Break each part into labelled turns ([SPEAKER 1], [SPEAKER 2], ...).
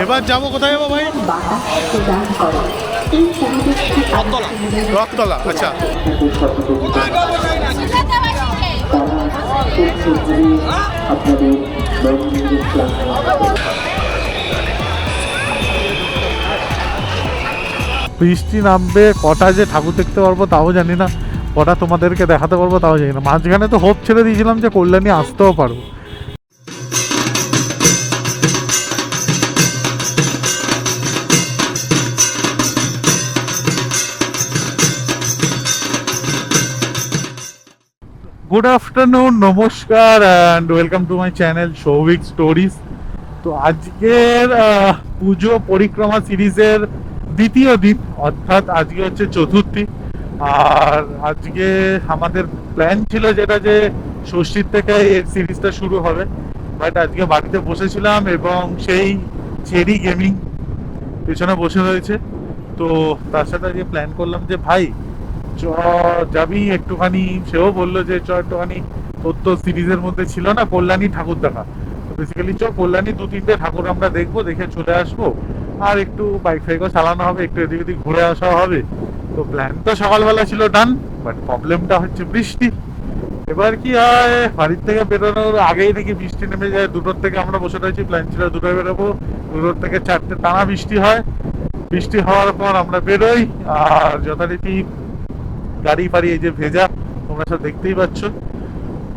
[SPEAKER 1] এবার যাবো কোথায় যাবো ভাই? রথতলা। রথতলা, আচ্ছা। বৃষ্টি নামবে, কটা যে ঠাকুর দেখতে পারবো তাও জানি না, কটা তোমাদেরকে দেখাতে পারবো তাও জানি না। মাঝখানে তো হোপ ছেড়ে দিয়েছিলাম যে কল্যাণী আসতেও পারবো। গুড আফটারনুন, নমস্কার and welcome to my channel Souvik stories. তো আজকের পুজো পরিক্রমা সিরিজের দ্বিতীয় দিন, অর্থাৎ আজকে হচ্ছে চতুর্থী। আর আজকে আমাদের প্ল্যান ছিল যেটা যে ষষ্ঠীর থেকে এই সিরিজটা শুরু হবে, বাট আজকে বাড়িতে বসেছিলাম এবং সেই চেরি গেমিং পেছনে বসে রয়েছে। তো তার সাথে আজকে প্ল্যান করলাম যে ভাই চ যাবি একটুখানি, সেও বললো যে চ একটুখানি, তোর তো সিরিজের মধ্যে ছিল না কল্যাণী ঠাকুর দেখা, তো বেসিক্যালি চ কল্যাণী 2-3টে ঠাকুর আমরা দেখবো, দেখে চলে আসবো, আর একটু বাইক ফাইকও চালানো হবে, একটু এদিক ওদিক ঘুরে আসা হবে। তো প্ল্যান তো সকালবেলা ছিল ডান, বাট প্রবলেমটা হচ্ছে বৃষ্টি। এবার কি হয়, বাড়ির থেকে বেরোনোর আগেই নাকি বৃষ্টি নেমে যায়। 2টোর থেকে আমরা বসে রয়েছি, প্ল্যান ছিল 2টোয় বেরোবো, 2টোর থেকে 4টে টানা বৃষ্টি হয়। বৃষ্টি হওয়ার পর আমরা বেরোই, আর যথারীতি গাড়ি ফাড়ি এই যে ভেজা, তোমরা সব দেখতেই পাচ্ছ।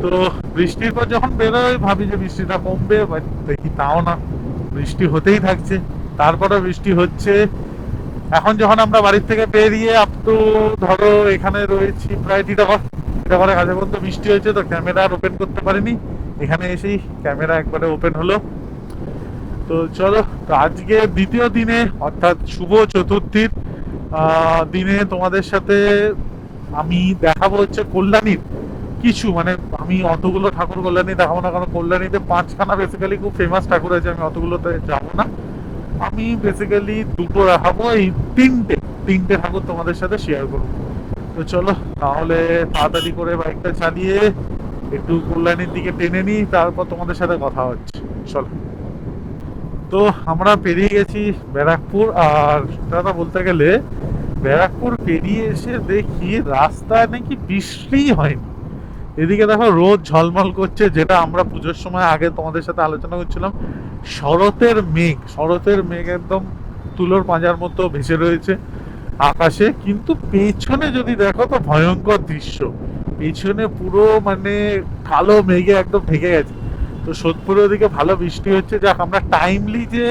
[SPEAKER 1] তো বৃষ্টির পর যখন বেরোই ভাবি যে বৃষ্টিটা কমবে, বাট দেখি তাও না, বৃষ্টি হতেই থাকছে। তারপরে বৃষ্টি হচ্ছে। এখন যখন আমরা বাড়ির থেকে বেরিয়ে আপ টু ধরো এখানে রয়েছি প্রায় টিটাগড়ের কাছে পর্যন্ত বৃষ্টি হয়েছে, তো ক্যামেরা আর ওপেন করতে পারিনি। এখানে এসেই ক্যামেরা একবারে ওপেন হলো। তো চলো, তো আজকে দ্বিতীয় দিনে অর্থাৎ শুভ চতুর্থীর দিনে তোমাদের সাথে আমি দেখাবো হচ্ছে কল্যাণীর কিছু, মানে আমি অতগুলো ঠাকুর কল্যাণী দেখাবো না, কারণ কল্যাণীতে 5খানা বেসিক্যালি খুব ফেমাস ঠাকুর আছে, আমি অতগুলোতে যাবো না। আমি বেসিক্যালি 2টো দেখাবো, এই তিনটে ঠাকুর তোমাদের সাথে শেয়ার করবো। তো চলো তাহলে তাড়াতাড়ি করে বাইকটা চালিয়ে একটু কল্যাণীর দিকে টেনে নিই, তারপর তোমাদের সাথে কথা হচ্ছে। চলো। তো আমরা পেরিয়ে গেছি ব্যারাকপুর, আর দাদা বলতে গেলে ব্যারাকপুর পেরিয়ে এসে দেখি রাস্তায় নাকি বৃষ্টিই হয়নি। এদিকে দেখো রোদ ঝলমল করছে, যেটা আমরা পুজোর সময় আগে তোমাদের সাথে আলোচনা করছিলাম। শরতের মেঘ একদম তুলোর পাঁজার মতো ভেসে রয়েছে আকাশে, কিন্তু পেছনে যদি দেখো তো ভয়ঙ্কর দৃশ্য। পেছনে পুরো মানে কালো মেঘে একদম ঢেকে গেছে। তো সোদপুরের ওদিকে ভালো বৃষ্টি হচ্ছে, যাক আমরা টাইমলি যে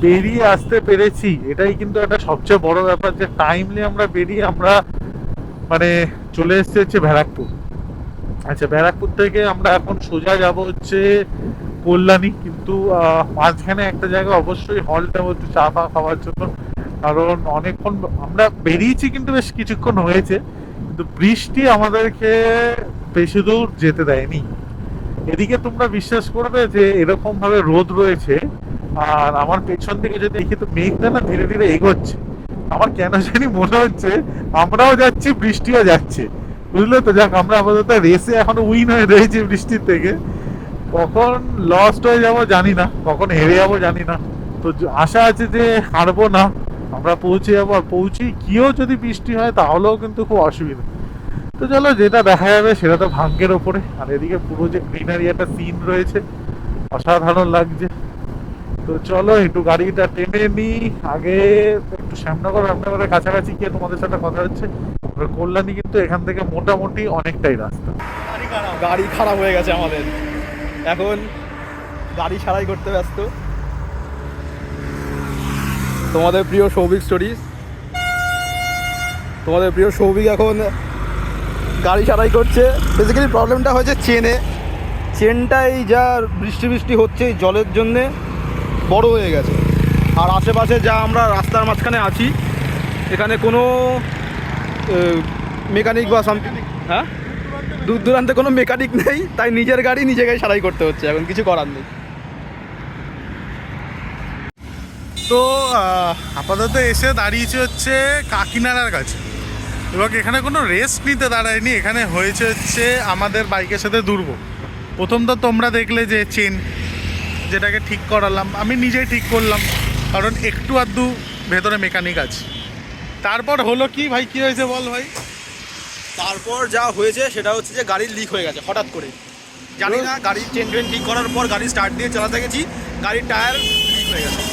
[SPEAKER 1] বেরিয়ে আসতে পেরেছি, এটাই কিন্তু একটা সবচেয়ে বড় ব্যাপার, যে টাইমলি আমরা বেরিয়ে আমরা মানে চলে এসেছি হচ্ছে ব্যারাকপুর। আচ্ছা, ব্যারাকপুর থেকে আমরা এখন সোজা যাব হচ্ছে কল্যাণী, কিন্তু মাঝখানে একটা জায়গা অবশ্যই হল্ট নেবো একটু চা ফা খাওয়ার জন্য, কারণ অনেকক্ষণ আমরা বেরিয়েছি কিন্তু বেশ কিছুক্ষণ হয়েছে, কিন্তু বৃষ্টি আমাদেরকে বেশি দূর যেতে দেয়নি। এদিকে তোমরা বিশ্বাস করবে যে এরকম ভাবে রোদ রয়েছে, আর আমার পেছন থেকে যদি দেখি তো মেঘটা না ধীরে ধীরে এগোচ্ছে। আমার কেন জানি মনে হচ্ছে আমরাও যাচ্ছি, বৃষ্টিও যাচ্ছে, বুঝলে তো। যাক, আমরা আপাতত রেসে এখনো উইন হয়ে রয়েছি বৃষ্টির থেকে। কখন লস্ট হয়ে যাব জানি না, কখন হেরে যাবো জানি না। তো আশা আছে যে হারবো না, আমরা পৌঁছে যাবো। আর পৌঁছে গিয়েও যদি বৃষ্টি হয় তাহলেও কিন্তু খুব অসুবিধা। তো চলো, যেটা দেখা যাবে সেটা তো ভাগ্যের ওপরে। আর এদিকে পুরো যে গ্রিনারি একটা সিন রয়েছে, অসাধারণ লাগছে। তো চলো একটু গাড়িটা টেনে নিই, আগে একটু শ্যামনগরের কাছাকাছি গিয়ে তোমাদের সাথে কথা হচ্ছে। কল্যাণী কিন্তু এখান থেকে মোটামুটি অনেকটাই রাস্তা।
[SPEAKER 2] গাড়ি খারাপ হয়ে গেছে আমাদের, এখন গাড়ি সারাই করতে ব্যস্ত তোমাদের প্রিয় সৌভিক স্টোরিজ। তোমাদের প্রিয় সৌভিক এখন গাড়ি সারাই করছে। বেসিক্যালি প্রবলেমটা হয়েছে চেনটাই যা বৃষ্টি হচ্ছে জলের জন্যে বড় হয়ে গেছে। আর আশেপাশে যা আমরা রাস্তার মাঝখানে আছি, এখানে কোনো মেকানিক বা সামথিং, হ্যাঁ, দূর দূরান্তে কোনো মেকানিক নেই, তাই নিজের গাড়ি নিজেকে সারাই করতে হচ্ছে, এখন কিছু করার নেই।
[SPEAKER 1] তো আপাতত এসে দাঁড়িয়েছে হচ্ছে কাকিনাড়ার কাছে। এবার এখানে কোনো রেস্ট নিতে দাঁড়ায়নি, এখানে হয়েছে হচ্ছে আমাদের বাইকের সাথে দুর্ভোগ। প্রথম তো তোমরা দেখলে যে চেন যেটাকে ঠিক করালাম, আমি নিজেই ঠিক করলাম, কারণ একটু আধটু ভেতরে মেকানিক আছে। তারপর হলো কি ভাই, কি হয়েছে বল ভাই?
[SPEAKER 2] তারপর যা হয়েছে সেটা হচ্ছে যে গাড়ির লিক হয়ে গেছে হঠাৎ করে, জানি না। গাড়ির চেন টেন ঠিক করার পর গাড়ি স্টার্ট দিয়ে চালাতে গেছি, গাড়ির টায়ার লিক হয়ে গেছে।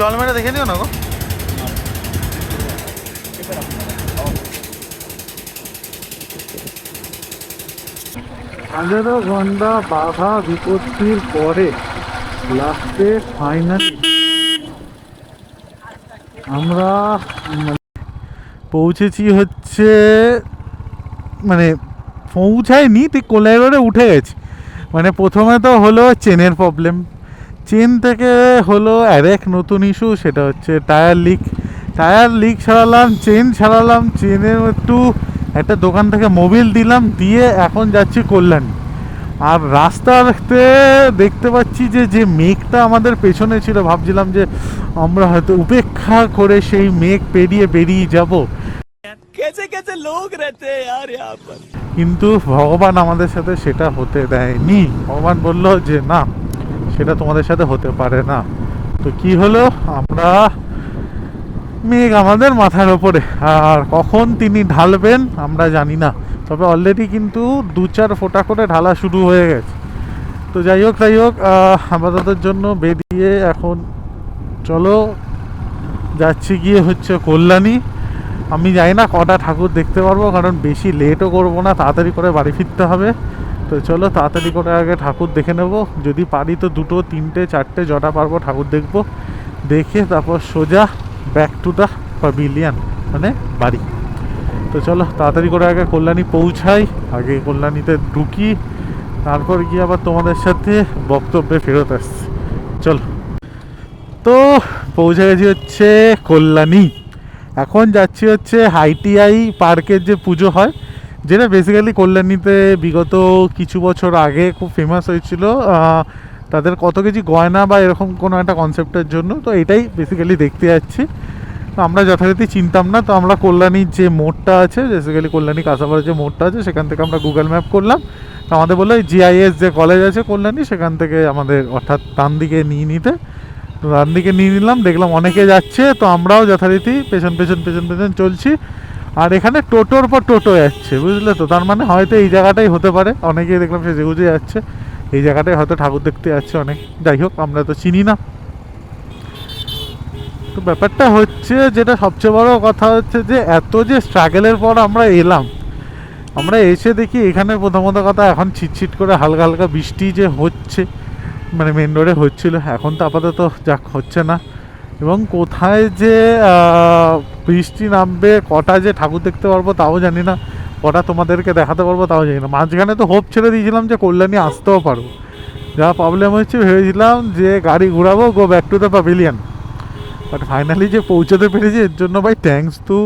[SPEAKER 1] জল মেরে দেখে নিও না গো। 11 ঘন্টা বাধা বিপত্তির পরে লাস্টে ফাইনালি আমরা পৌঁছেছি হচ্ছে, মানে পৌঁছায়নি ঠিক কোলাই রোডে উঠে গেছি। মানে প্রথমে তো হলো চেনের প্রবলেম, চেন থেকে হলো আরেক নতুন ইস্যু, সেটা হচ্ছে টায়ার লিক। টায়ার লিক সারালাম, চেন সারালাম, চেনের একটু একটা দোকান থেকে মোবিল দিলাম, দিয়ে এখন যাচ্ছি কল্যাণী। আর রাস্তাতে দেখতে পাচ্ছি যে যে মেঘটা আমাদের পেছনে ছিল, ভাবছিলাম যে আমরা হয়তো উপেক্ষা করে সেই মেঘ পেরিয়ে বেরিয়ে যাব, কিন্তু ভগবান আমাদের সাথে সেটা হতে দেয়নি। ভগবান বলল যে না, সেটা তোমাদের সাথে হতে পারে না। তো কি হলো, আমরা মেঘ আমাদের মাথার ওপরে, আর কখন তিনি ঢালবেন আমরা জানি না, তবে অলরেডি কিন্তু 2-4 ফোঁটা করে ঢালা শুরু হয়ে গেছে। তো যাই হোক আপাততের জন্য বেরিয়ে এখন চলো যাচ্ছি গিয়ে হচ্ছে কল্যাণী। আমি জানি না কটা ঠাকুর দেখতে পারবো, কারণ বেশি লেটও করবো না, তাড়াতাড়ি করে বাড়ি ফিরতে হবে। তো চলো তাড়াতাড়ি করে আগে ঠাকুর দেখে নেব, যদি পারি তো 2, 3, 4 জটা পারবো ঠাকুর দেখবো, দেখে তারপর সোজা ব্যাক টু দ্য প্যাভিলিয়ন, মানে বাড়ি। তো চলো তাড়াতাড়ি করে আগে কল্যাণী পৌঁছাই, আগে কল্যাণীতে ঢুকি, তারপর গিয়ে আবার তোমাদের সাথে বক্তব্যে ফেরত আসছি। চলো, তো পৌঁছে গেছি হচ্ছে কল্যাণী। এখন যাচ্ছি হচ্ছে ITI পার্কের যে পুজো হয়, যেটা বেসিক্যালি কল্যাণীতে বিগত কিছু বছর আগে খুব ফেমাস হয়েছিল তাদের কত কেজি গয়না বা এরকম কোনো একটা কনসেপ্টের জন্য। তো এটাই বেসিক্যালি দেখতে যাচ্ছি। তো আমরা যথারীতি চিনতাম না, তো আমরা কল্যাণীর যে মোড়টা আছে, বেসিক্যালি কল্যাণী কাঁচাপাড়ার যে মোড়টা আছে, সেখান থেকে আমরা গুগল ম্যাপ করলাম। তো আমাদের বললো GIS যে কলেজ আছে কল্যাণী, সেখান থেকে আমাদের অর্থাৎ ডান দিকে নিয়ে নিতে। তো ডান দিকে নিয়ে নিলাম, দেখলাম অনেকে যাচ্ছে, তো আমরাও যথারীতি পেছন পেছন চলছি। আর এখানে টোটোর পর টোটো যাচ্ছে, বুঝলে তো, তার মানে হয়তো এই জায়গাটাই হতে পারে, অনেকেই দেখলাম সে যেগুজে যাচ্ছে, এই জায়গাটায় হয়তো ঠাকুর দেখতে যাচ্ছে অনেক। যাই হোক, আমরা তো চিনি না। তো ব্যাপারটা হচ্ছে, যেটা সবচেয়ে বড় কথা হচ্ছে যে এত যে স্ট্রাগলের পর আমরা এলাম, আমরা এসে দেখি এখানে প্রথমত কথা এখন ছিটছিট করে হালকা হালকা বৃষ্টি যে হচ্ছে, মানে মেন রোডে হচ্ছিল, এখন তো আপাতত যাক হচ্ছে না। এবং কোথায় যে বৃষ্টি নামবে, কটা যে ঠাকুর দেখতে পারবো তাও জানি না, কটা তোমাদেরকে দেখাতে পারবো তাও জানি না। মাঝখানে তো হোপ ছেড়ে দিয়েছিলাম যে কল্যাণী আসতেও পারবো, যা প্রবলেম হচ্ছে ভেবেছিলাম যে গাড়ি ঘুরাবো, go back to the pavilion, but finally যে পৌঁছতে পেরেছি এর জন্য ভাই থ্যাঙ্কস টু,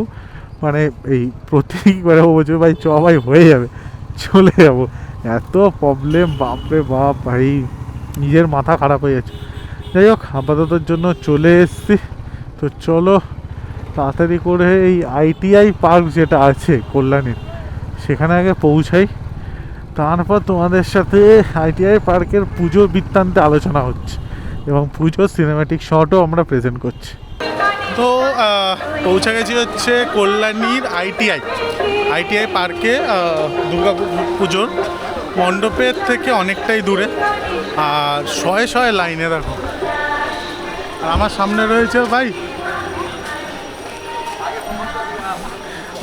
[SPEAKER 1] মানে এই প্রত্যেকবারে বলছে ভাই চ ভাই হয়ে যাবে, চলে যাবো। এত প্রবলেম, বাপরে বাপ ভাই, নিজের মাথা খারাপ হয়ে যাচ্ছে। যাই হোক, আপাততর জন্য চলে এসছি। তো চলো তাড়াতাড়ি করে এই ITI পার্ক যেটা আছে কল্যাণীর, সেখানে আগে পৌঁছাই, তারপর তোমাদের সাথে ITI পার্কের পুজো বৃত্তান্তে আলোচনা হচ্ছে এবং পুজোর সিনেম্যাটিক শটও আমরা প্রেজেন্ট করছি। তো পৌঁছে গেছি হচ্ছে কল্যাণীর ITI পার্কে, দুর্গা পুজোর মণ্ডপের থেকে অনেকটাই দূরে, আর শয়ে শয়ে লাইনে দেখো। আর আমার সামনে রয়েছে ভাই,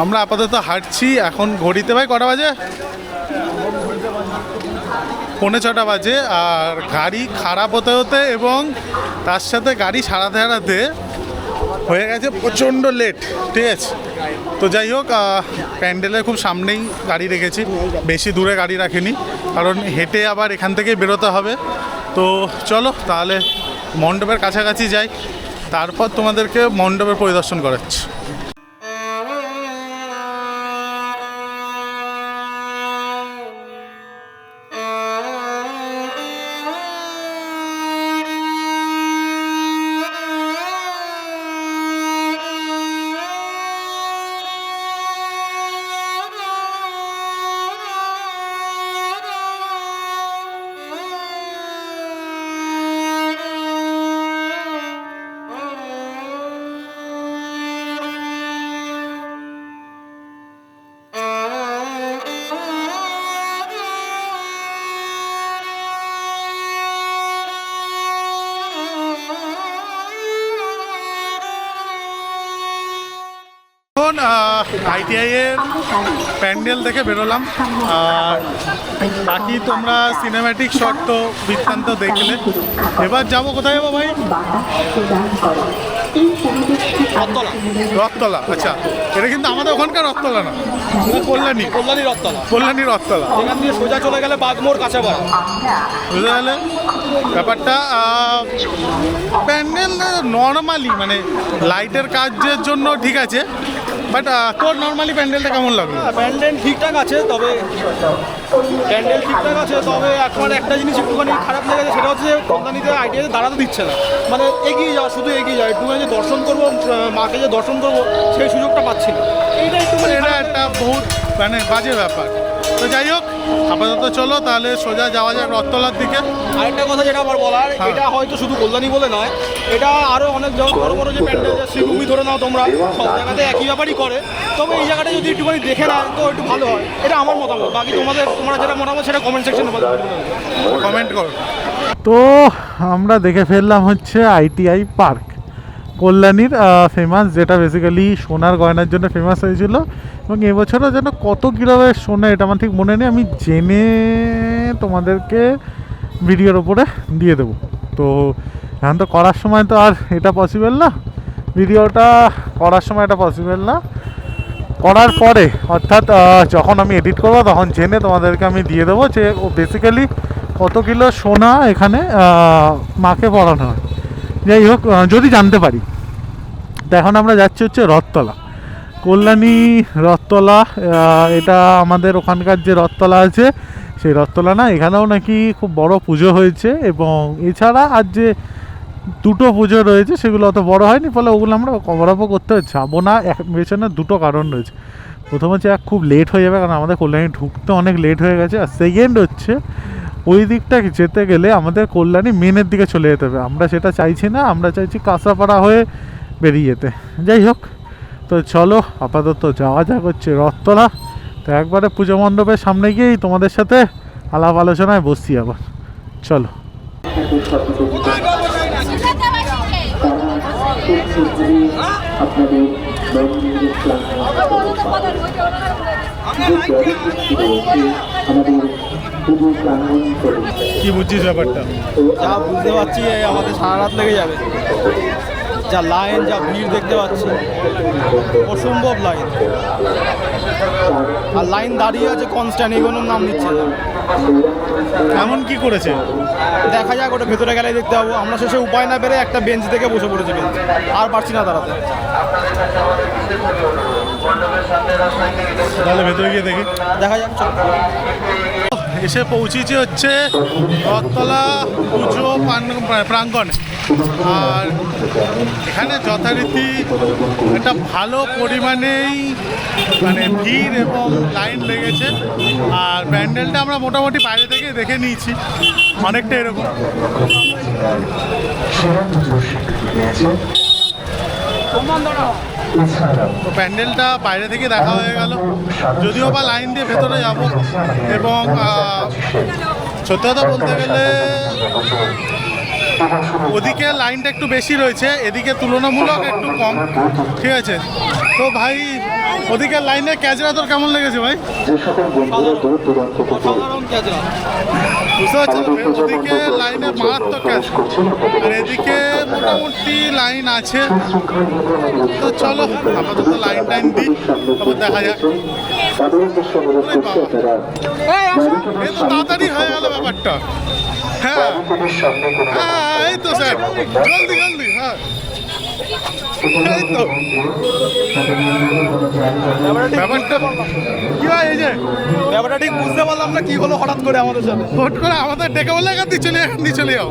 [SPEAKER 1] আমরা আপাতত হাঁটছি এখন। ঘড়িতে ভাই কটা বাজে? 5:45 বাজে। আর গাড়ি খারাপ হতে হতে এবং তার সাথে গাড়ি সারাতে হারাতে হয়ে গেছে প্রচণ্ড লেট, ঠিক আছে। তো যাই হোক, প্যান্ডেলের খুব সামনেই গাড়ি রেখেছি, বেশি দূরে গাড়ি রাখিনি, কারণ হেঁটে আবার এখান থেকেই বেরোতে হবে। তো চলো তাহলে মণ্ডপের কাছাকাছি যাই, তারপর তোমাদেরকে মণ্ডপের পরিদর্শন করাচ্ছি। এখন আইটিআই এর প্যান্ডেল দেখে বেরোলাম, আর বাকি তোমরা সিনেম্যাটিক শট তো বৃত্তান্ত দেখলে। এবার যাবো কোথায় যাবো ভাই?
[SPEAKER 2] রথতলা।
[SPEAKER 1] রথতলা, আচ্ছা। এটা কিন্তু আমাদের ওখানকার রথতলা না, কল্যাণী
[SPEAKER 2] রথতলা।
[SPEAKER 1] কল্যাণী রথতলা।
[SPEAKER 2] এখান দিয়ে সোজা চলে গেলে বাগমোড় কাঁচাপাড়া।
[SPEAKER 1] বুঝতে পারলে ব্যাপারটা? প্যান্ডেল নর্মালি মানে লাইটের কাজের জন্য ঠিক আছে, বাট তোর নর্মালি প্যান্ডেলটা কেমন লাগলো?
[SPEAKER 2] প্যান্ডেল ঠিকঠাক আছে, তবে এখন একটা জিনিস একটুখানি খারাপ লেগেছে, সেটা হচ্ছে কল্যাণীতে আইটিআইতে দাঁড়াতে দিচ্ছে না। মানে এগিয়ে যাওয়া, শুধু এগিয়ে যাওয়া, একটুখানি যে দর্শন করবো, মাকে যে দর্শন করবো সেই সুযোগটা পাচ্ছি না। এইটা একটুখানি
[SPEAKER 1] এটা একটা বহুত মানে বাজে ব্যাপার। তো যাই হোক, আপাতত চলো তাহলে সোজা যাওয়া যাক রথতলার দিকে।
[SPEAKER 2] আরেকটা কথা যেটা আমার বলার, এটা হয়তো শুধু কল্যাণী বলে নয়, এটা আরও অনেক বড় বড় যে প্যান্ডেল, যে শ্রীভূমি ধরে নাও তোমরা, সব জায়গাতে একই ব্যাপারই করে। তবে এই জায়গাটা যদি একটুখানি দেখে নেয় তো একটু ভালো হয়, এটা আমার মতামত। বাকি তোমরা যেটা মতামত সেটা কমেন্ট সেকশনে
[SPEAKER 1] কমেন্ট করো। তো আমরা দেখে ফেললাম হচ্ছে আইটিআই পার্ক, কল্যাণীর ফেমাস, যেটা বেসিক্যালি সোনার গয়নার জন্য ফেমাস হয়েছিল। এবং এবছরও যেন কত কিলোমের সোনা, এটা আমার ঠিক মনে নেই, আমি জেনে তোমাদেরকে ভিডিওর ওপরে দিয়ে দেবো। তো এখন তো করার সময় তো আর এটা পসিবল না, ভিডিওটা করার সময় এটা পসিবল না, করার পরে অর্থাৎ যখন আমি এডিট করবো তখন জেনে তোমাদেরকে আমি দিয়ে দেবো যে ও বেসিক্যালি কত কিলো সোনা এখানে মাকে পরানো হয়। যাই হোক, যদি জানতে পারি। তো এখন আমরা যাচ্ছি হচ্ছে রথতলা, কল্যাণী রথতলা। এটা আমাদের ওখানকার যে রথতলা আছে সেই রথতলা না, এখানেও নাকি খুব বড় পুজো হয়েছে। এবং এছাড়া আর যে দুটো পুজো রয়েছে সেগুলো অত বড় হয়নি, ফলে ওগুলো আমরা কভার আপও করতে যাবো না। পেছনে দুটো কারণ রয়েছে। প্রথম হচ্ছে খুব লেট হয়ে যাবে, কারণ আমাদের কল্যাণী ঢুকতে অনেক লেট হয়ে গেছে। আর সেকেন্ড হচ্ছে ওই দিকটা যেতে গেলে আমাদের কল্যাণী মেনের দিকে চলে যেতে হবে, আমরা সেটা চাইছি না, আমরা চাইছি কাঁচরাপাড়া হয়ে বেরিয়ে যেতে। যাই হোক, তো চলো আপাতত যাওয়া যাক হচ্ছে রথতলা। তো একবারে পুজো মণ্ডপের সামনে গিয়েই তোমাদের সাথে আলাপ আলোচনায় বসছি আবার। চলো। কি বুঝছিস ব্যাপারটা?
[SPEAKER 2] যা বুঝতে পারছি আমাদের সারা রাত লেগে যাবে। যা লাইন, যা ভিড় দেখতে পাচ্ছি, অসম্ভব লাইন। আর লাইন দাঁড়িয়ে আছে কনস্ট্যান্ট, এগোনোর নাম নিচ্ছে না।
[SPEAKER 1] এমন কি করেছে
[SPEAKER 2] দেখা যাক, ওটা ভেতরে গেলে দেখতে পাবো। আমরা শেষে উপায় না পেরে একটা বেঞ্চ থেকে বসে পড়েছি, বেঞ্চ আর পারছি না দাঁড়াতে।
[SPEAKER 1] তাহলে ভেতরে গিয়ে দেখি,
[SPEAKER 2] দেখা যাক।
[SPEAKER 1] এসে পৌঁছেছি হচ্ছে রথতলা পুজো প্রাঙ্গণে। আর এখানে যথারীতি একটা ভালো পরিমাণেই মানে ভিড় এবং লাইন লেগেছে। আর প্যান্ডেলটা আমরা মোটামুটি বাইরে থেকে দেখে নিয়েছি, অনেকটা এরকম। তো প্যান্ডেলটা বাইরে থেকে দেখা হয়ে গেল, যদিও বা লাইন দিয়ে ভেতরে যাব। এবং সত্যি কথা বলতে গেলে ওদিকে লাইনটা একটু বেশি রয়েছে, এদিকে তুলনামূলক একটু কম, ঠিক আছে। তো ভাই, ওদিকে লাইনে ক্যাচরা তোর কেমন লেগেছে ভাই? বুঝতে পারছি, ওদিকে লাইনে মারাত্মক ক্যাচ, আর এদিকে মোটামুটি লাইন আছে। তো চলো আপাতত লাইন টাইন দিই, তারপর দেখা যাক। তো তাড়াতাড়ি হয়ে গেল ব্যাপারটা। হ্যাঁ হ্যাঁ, এই তো স্যার, জলদি জলদি। হ্যাঁ, এই তো ব্যাপারটা কি হয়, এই যে
[SPEAKER 2] ব্যাপারটা ঠিক বুঝতে পারলাম না কি হলো হঠাৎ করে আমাদের সাথে।
[SPEAKER 1] হট করে আমাদের ডেকে বলে এখান দিয়ে চলে যাও।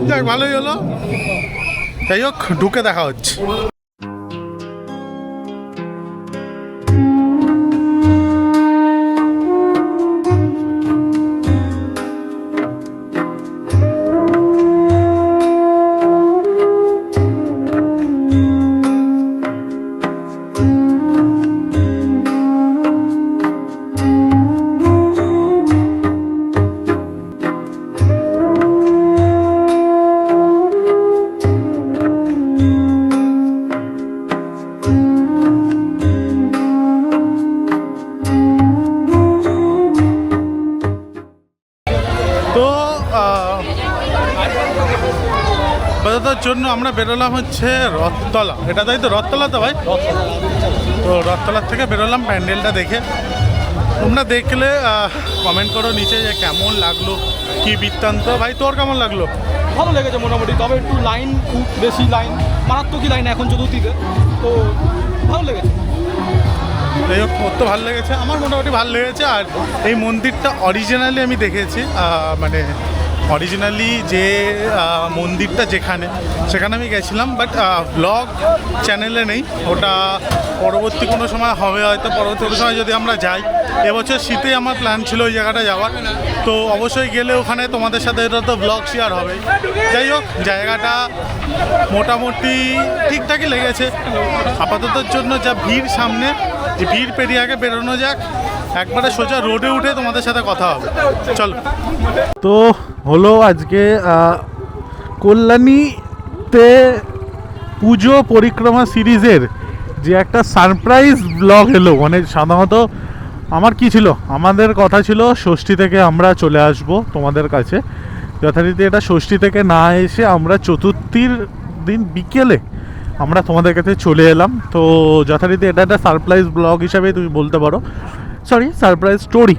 [SPEAKER 1] যাক, ভালোই হলো। যাই হোক, ঢুকে দেখা হচ্ছে। আপাততর জন্য আমরা বেরোলাম হচ্ছে রথতলা, এটা তাই তো রথতলা তো ভাই? তো রথতলার থেকে বেরোলাম প্যান্ডেলটা দেখে। তোমরা দেখলে কমেন্ট করো নিচে যে কেমন লাগলো, কি বৃত্তান্ত। ভাই তোর কেমন লাগলো?
[SPEAKER 3] ভালো লেগেছে মোটামুটি, তবে একটু লাইন খুব বেশি লাইন, মারাত্মকই লাইন এখন চতুর্থীতে, তো ভালো লেগেছে।
[SPEAKER 1] যাই হোক, ওর তো ভালো লেগেছে, আমার মোটামুটি ভালো লেগেছে। আর এই মন্দিরটা অরিজিনালি আমি দেখেছি, মানে অরিজিনালি যে মন্দিরটা সেখানে আমি গেছিলাম, বাট ব্লগ চ্যানেলে নেই। ওটা পরবর্তী কোনো সময় হবে, হয়তো পরবর্তী কোনো সময় যদি আমরা যাই। এবছর শীতে আমার প্ল্যান ছিল ওই জায়গাটা যাওয়ার, তো অবশ্যই গেলে ওখানে তোমাদের সাথে এটা তো ব্লগ শেয়ার হবে। যাই হোক, জায়গাটা মোটামুটি ঠিকঠাকই লেগেছে। আপাততর জন্য যা ভিড় সামনে, যে ভিড় পেরিয়ে আগে বেরোনো যাক, একবারে সোজা রোডে উঠে তোমাদের সাথে কথা হবে। চলো। তো হলো আজকে কল্যাণীতে পুজো পরিক্রমা সিরিজের যে একটা সারপ্রাইজ ব্লগ এলো। মানে সাধারণত আমার কি ছিল, আমাদের কথা ছিল ষষ্ঠী থেকে আমরা চলে আসব তোমাদের কাছে। যথারীতি এটা ষষ্ঠী থেকে না এসে আমরা চতুর্থীর দিন বিকেলে আমরা তোমাদের কাছে চলে এলাম। তো যথারীতি এটা একটা সারপ্রাইজ ব্লগ হিসাবে তুমি বলতে পারো, সরি সারপ্রাইজ স্টোরি।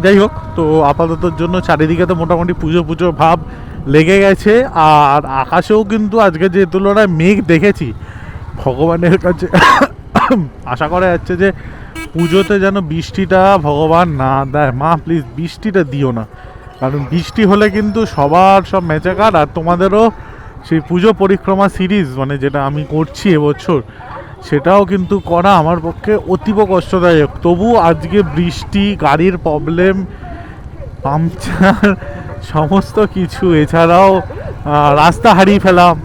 [SPEAKER 1] যাই হোক, তো আপাততর জন্য চারিদিকে তো মোটামুটি পুজো পুজো ভাব লেগে গেছে। আর আকাশেও কিন্তু আজকে যে তুলনায় মেঘ দেখেছি, ভগবানের কাছে আশা করা যাচ্ছে যে পুজোতে যেন বৃষ্টিটা ভগবান না দেয়। মা প্লিজ বৃষ্টিটা দিও না, কারণ বৃষ্টি হলে কিন্তু সবার সব মেচাকার। আর তোমাদেরও সেই পুজো পরিক্রমা সিরিজ, মানে যেটা আমি করছি এবছর, সেটাও কিন্তু করা আমার পক্ষে অতীব কষ্টদায়ক। তবু আজকে বৃষ্টি, গাড়ির প্রবলেম, পাংচার, সমস্ত কিছু, এছাড়াও রাস্তা হারিয়ে ফেলাম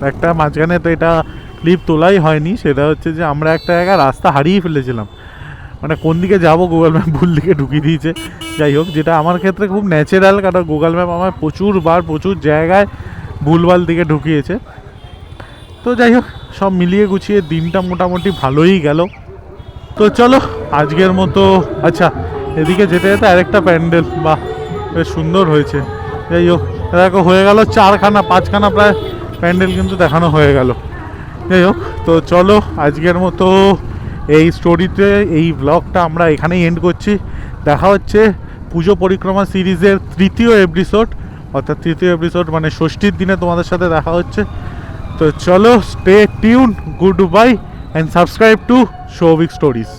[SPEAKER 1] একটা মাঝখানে। তো এটা ক্লিপ তোলাই হয়নি, সেটা হচ্ছে যে আমরা একটা জায়গায় রাস্তা হারিয়ে ফেলেছিলাম, মানে কোন দিকে যাবো গুগল ম্যাপ ভুল দিকে ঢুকিয়ে দিয়েছে। যাই হোক, যেটা আমার ক্ষেত্রে খুব ন্যাচারাল, কারণ গুগল ম্যাপ আমার প্রচুর জায়গায় ভুলভাল দিকে ঢুকিয়েছে। তো যাই হোক, সব মিলিয়ে গুছিয়ে দিনটা মোটামুটি ভালোই গেল। তো চলো আজকের মতো, আচ্ছা এদিকে যেতে যেতে আরেকটা প্যান্ডেল, বাহ বেশ সুন্দর হয়েছে। যাই হোক, দেখো হয়ে গেল 4খানা 5খানা প্রায় প্যান্ডেল কিন্তু দেখানো হয়ে গেল। যাই হোক, তো চলো আজকের মতো এই স্টোরিতে এই ব্লগটা আমরা এখানেই এন্ড করছি। দেখা হচ্ছে পুজো পরিক্রমা সিরিজের তৃতীয় এপিসোড, অর্থাৎ তৃতীয় এপিসোড মানে ষষ্ঠীর দিনে তোমাদের সাথে দেখা হচ্ছে। তো চলো, stay tune, good bye and subscribe to Shouvik stories.